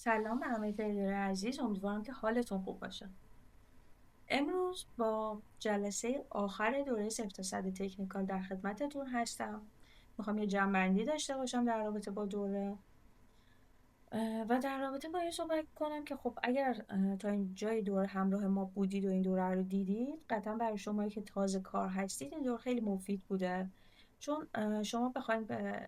سلام به همه تریدر عزیز، امیدوارم که حالتون خوب باشه. امروز با جلسه آخر دوره 0 تا 100 تکنیکال در خدمتتون هستم. میخوام یه جمع‌بندی داشته باشم در رابطه با دوره و در رابطه با این صحبت کنم که خب اگر تا این جای دوره همراه ما بودید و این دوره رو دیدید، قطعا برای شما که تازه کار هستید این دوره خیلی مفید بوده. چون شما بخواید به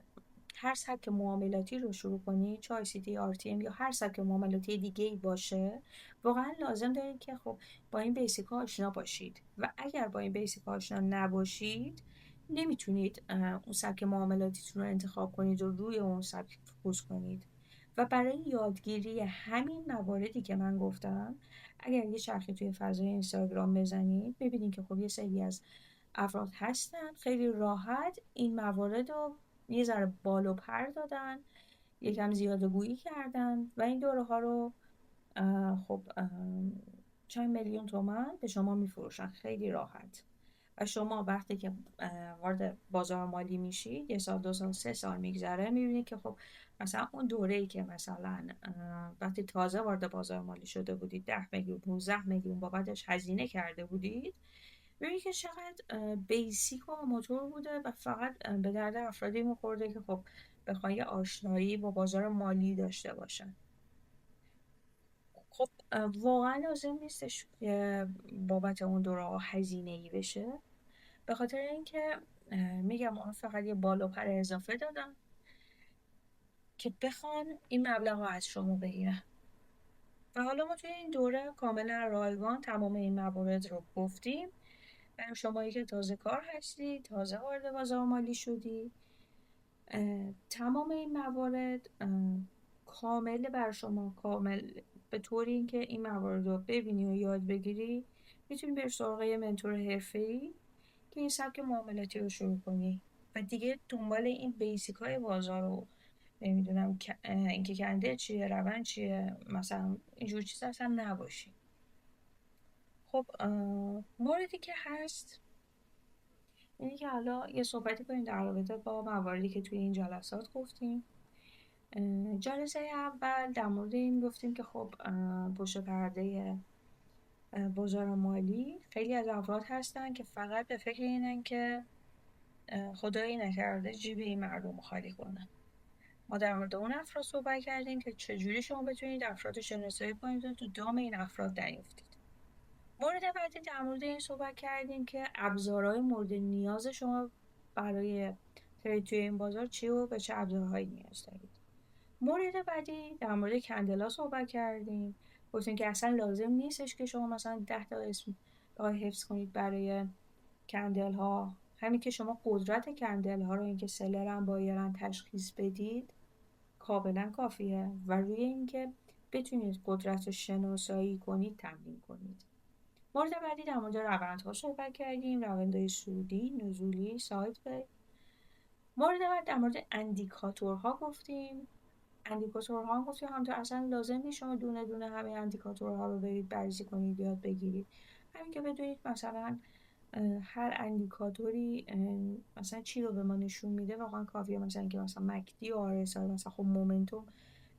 هر سبک معاملاتی رو شروع کنید، چه ICT RTM یا هر سبک معاملاتی دیگه ای باشه، واقعا لازم دارید که خب با این بیسیک ها آشنا باشید و اگر با این بیسیک ها آشنا نباشید نمیتونید اون سبک معاملاتیتون رو انتخاب کنید و روی اون سبک فوکوس کنید. و برای یادگیری همین مواردی که من گفتم، اگر یه چرخی توی فضای اینستاگرام بزنید ببینید که خب یه سری از افراد هستن خیلی راحت این موارد رو یه ذره بال و پر دادن، یکم زیاده گویی کردن و این دوره ها رو خب چند میلیون تومن به شما میفروشن خیلی راحت. و شما وقتی که وارد بازار مالی میشید، 1 سال 2 سال 3 سال میگذره، میبینید که خب مثلا اون دوره‌ای که مثلا وقتی تازه وارد بازار مالی شده بودید 10 میلیون 15 میلیون بابتش هزینه کرده بودید، ببینید که چقدر بیسیک و موتور بوده و فقط به درد افرادی میخورده که خب بخوان یه آشنایی با بازار مالی داشته باشن. خب واقعا لازم نیستش که بابت اون دوره ها هزینه ای بشه، به خاطر اینکه میگم اون فقط یه بال و پر اضافه دادن که بخوان این مبلغ رو از شما بگیرن. و حالا ما توی این دوره کاملا رایگان تمام این موارد رو گفتیم. برای شمایی که تازه کار هستی، تازه وارد بازار مالی شدی، تمام این موارد کامل بر شما، کامل به طوری اینکه این موارد رو ببینی و یاد بگیری میتونی بری سراغ یه منتور حرفه‌ای که این سبک معاملاتی رو شروع کنی و دیگه دنبال این بیسیک های بازار رو نمیدونم اینکه کنده چیه، روند چیه، مثلا اینجور چیز اصلا نباشی. خب موردی که هست اینه که حالا یه صحبتی کنیم در رابطه با مواردی که توی این جلسات گفتیم. جلسه اول در مورد این گفتیم که خب پشت پرده بازار مالی خیلی از افراد هستن که فقط به فکر اینن که خدایی نکرده جیب این مردم رو خالی کنن. ما در مورد اون افراد صحبت کردیم که چجوری شما بتونید افراد رو شناسایی کنید و تو دام این افراد نیفتید. مورد بعدی در مورد این صحبت کردیم که ابزارهای مورد نیاز شما برای ترید توی این بازار چی و به چه ابزارهایی نیاز دارید. مورد بعدی در مورد کندلا صحبت کردیم، گفتیم که اصلا لازم نیستش که شما مثلا 10 تا اسم حفظ کنید برای کندل ها. همین که شما قدرت کندل ها رو، اینکه سلرن بایرن تشخیص بدید کاملا کافیه و روی اینکه بتونید قدرت رو شناسایی کنید تمرین کنید. مورد بعدی در مورد روندها صحبت کردیم، روندهای صعودی، نزولی، ساید وی. مورد بعد در مورد اندیکاتورها گفتیم. اندیکاتورها هم گفتیم همونطور اصلا لازم نیست شما دونه دونه همه اندیکاتورها رو برید بررسی کنید یاد بگیرید. همین که بدونید مثلا هر اندیکاتوری مثلا چی رو به ما نشون میده واقعا کافیه. مثلا که مثلا مکدی و RSI مثلا خب مومنتوم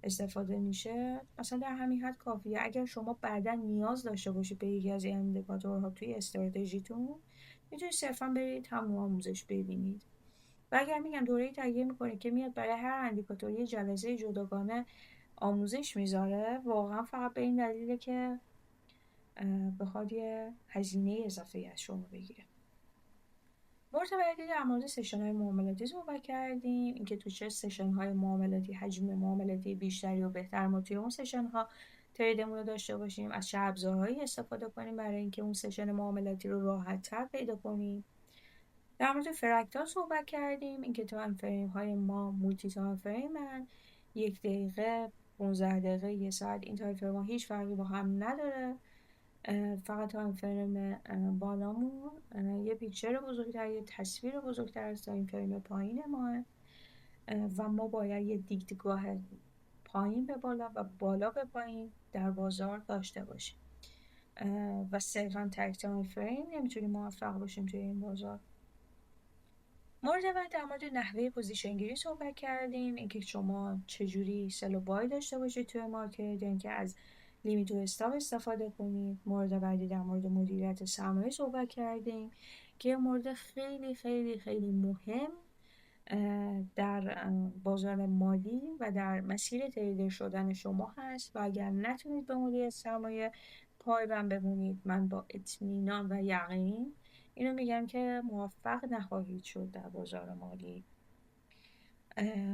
استفاده میشه، مثلا در همین حد کافیه. اگر شما بعدا نیاز داشته باشید به یکی از این اندیکاتورها توی استراتژیتون، میتونید صرفا برید همون آموزش ببینید. و اگر میگم دوره‌ای تهیه میکنه که میاد برای هر اندیکاتوری جلسه جداگانه آموزش میذاره، واقعا فقط به این دلیله که بخواد یه هزینه اضافه از شما بگیره. مورد بعدی در مورد سشن های معاملاتی صحبت کردیم، اینکه تو چه سشن های معاملاتی حجم معاملاتی بیشتری و بهتر ما توی اون سشن ها تریدمون رو داشته باشیم، از چه ابزارهایی استفاده کنیم برای اینکه اون سشن معاملاتی رو راحت تر پیدا کنیم. در مورد فرکتال صحبت کردیم، اینکه تایم فریم های ما مولتی تایم فریمن، 1 دقیقه 15 دقیقه 1 ساعت، این تایم فریم ها هیچ فرقی با هم نداره. فقط تایم فریم بالامون یه پیکچر بزرگتر، یه تصویر بزرگتر از تایم فریم پایین ماه و ما باید یه دیدگاه پایین به بالا و بالا به پایین در بازار داشته باشیم و صرفا تک تایم فریم نمیتونیم موفق باشیم توی این بازار. مورد بعد در مورد نحوه پوزیشن گیری صحبت کردیم، اینکه شما چجوری سل و بای داشته باشید توی مارکت، یعنی که از لیمیت و استاپ استفاده کنید. مورد بعدی در مورد مدیریت سرمایه صحبت کردیم که یه مورد خیلی خیلی خیلی مهم در بازار مالی و در مسیر تریدر شدن شما هست و اگر نتونید به مدیریت سرمایه پایبند بمونید، من با اطمینان و یقین اینو میگم که موفق نخواهید شد در بازار مالی.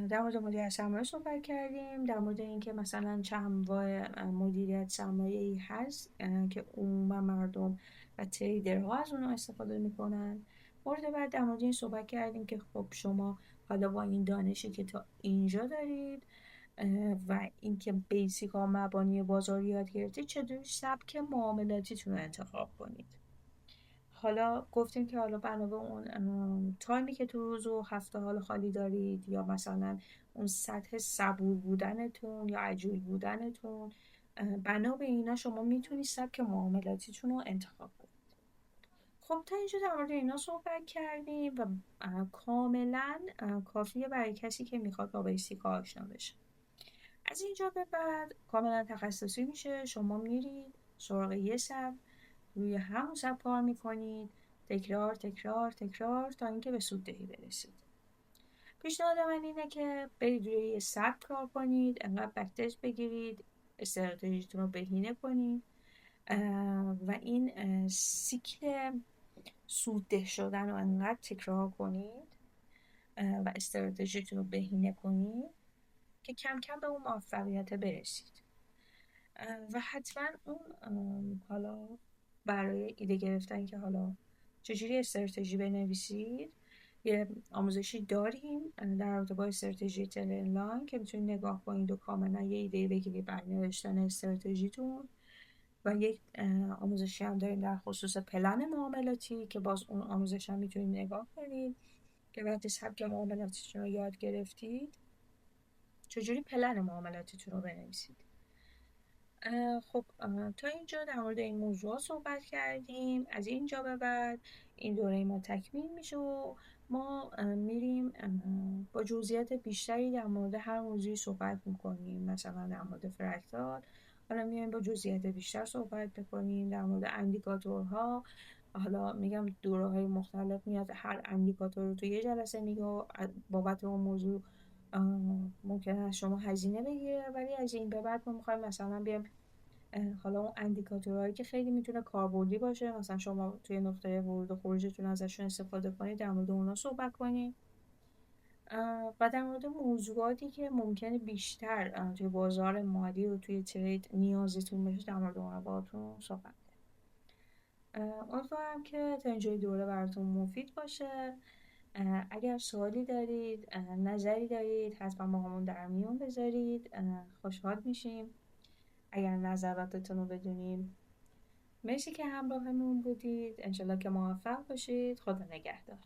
در مورد مدیریت سرمایه صحبت کردیم، در مورد اینکه مثلا چه انواع مدیریت سرمایه‌ای هست که عموما مردم و تریدرها از اونها استفاده میکنن. مورد بعد در مورد این صحبت کردیم که خب شما حالا با این دانشی که تا اینجا دارید و اینکه بیسیک ها مبانی بازاری یاد گرفتید، چطوری سبک معاملاتیتون رو انتخاب کنید. حالا گفتیم که حالا بنا به اون تایمی که تو روز و هفته حال خالی دارید، یا مثلا اون سطح صبور بودنتون یا عجول بودنتون، بنا به اینا شما میتونید سبک معاملاتیتون رو انتخاب کنید. خب تا اینجا در مورد اینا صحبت کردیم و کاملا کافیه برای کسی که میخواد با بیسیک آشنا بشه. از اینجا به بعد کاملا تخصصی میشه، شما میرید سراغ یه سبک، روی همون سبک کار میکنید، تکرار تکرار تکرار تا اینکه به سوددهی برسید. پیشنهاد من اینه که برید روی یه سبک کار کنید، انقدر بکتج بگیرید، استراتژیتون رو بهینه کنید و این سیکل سودده شدن رو انقدر تکرار کنید و استراتژیتون رو بهینه کنید که کم کم به اون موفقیت برسید. و حتما اون حالا برای ایده گرفتن که حالا چجوری استراتژی بنویسید، یه آموزشی داریم در رابطه با استراتژی ترندلاین که میتونید نگاه کنید و کاملا یه ایده بگیرید برای نوشتن استراتژیتون. و یک آموزشی هم داریم در خصوص پلن معاملاتی که باز اون آموزش هم میتونید نگاه کنید که وقتی سبک معاملاتیتون رو یاد گرفتید چجوری پلن معاملاتیتون رو بنویسید. خب تا اینجا در مورد این موضوع صحبت کردیم. از اینجا به بعد این دوره ما تکمیل میشه و ما میریم با جزئیات بیشتری در مورد هر موضوعی صحبت میکنیم. مثلا در مورد فرکتال حالا میایم با جزئیات بیشتر صحبت بکنیم، در مورد اندیکاتورها حالا میگم دوره های مختلف میاد، هر اندیکاتور رو تو یه جلسه میگه و بابت اون موضوع ممکنه از شما هزینه بگیره، ولی از این به بعد ما میخوایم مثلا بیایم حالا اون اندیکاتورهایی که خیلی میتونه کاربردی باشه، مثلا شما توی نقطه ورود و خروجتون ازشون استفاده کنید، در مورد اونا صحبت کنید و در مورد موضوعاتی که ممکنه بیشتر توی بازار مالی و توی ترید نیازتون باشه در مورد اونا باهاتون صحبت کنید. امیدوارم که تا اینجای دوره براتون مفید باشه. اگر سوالی دارید، نظری دارید، حتما با همون در میون بذارید، خوشحال میشیم اگر نظراتتون رو بدونیم. مرسی که همراهمون بودید، انشالله که موفق باشید. خدا نگهدار.